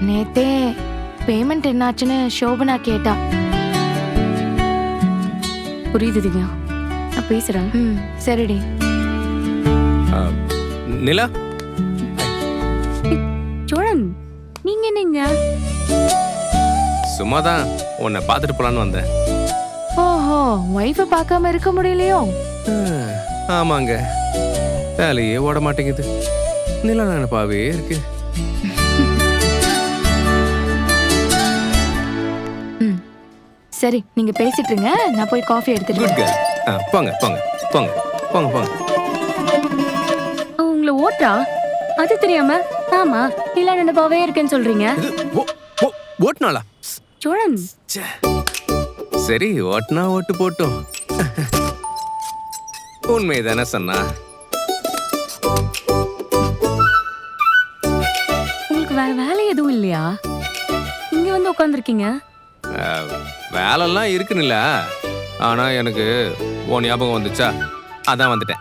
நேத்தே பேமெண்ட் என்னாச்சுன்னு சோபனா கேட்டா. புரியுது திவ்யா, நான் பேசுறேன். சரிடி. நிலா, சோழன், நீங்க என்னங்க? சும்மாதான் உன்னை பார்த்துட்டு போலான்னு வந்தேன். ஓஹோ, வைஃபை பார்க்காம இருக்க முடியலையோ? ஆமாங்க, வேலையே ஓட மாட்டேங்குது. நிலா நினைப்பாவே இருக்கு. சரி, நீங்க பேசிட்டு இருங்க, நான் போய் காஃபி எடுத்துட்டு குட் கேர்ள். போங்க போங்க போங்க போங்க போங்க. உங்களை ஓட்டா அது தெரியாம ஆமா இல்ல நினைப்பாவே இருக்கேன்னு சொல்றீங்க. ஓட்டுனாளா? சோழன், சரி, ஓட்டுனா ஓட்டு போட்டும். உண்மைதானே சொன்னா? உங்களுக்கு வேற வேலை எதுவும் இல்லையா? இங்க வந்து உட்காந்துருக்கீங்க. வேலைலாம் இருக்குன்னு, ஆனா எனக்கு உன் ஞாபகம் வந்துச்சா, அதான் வந்துட்டேன்.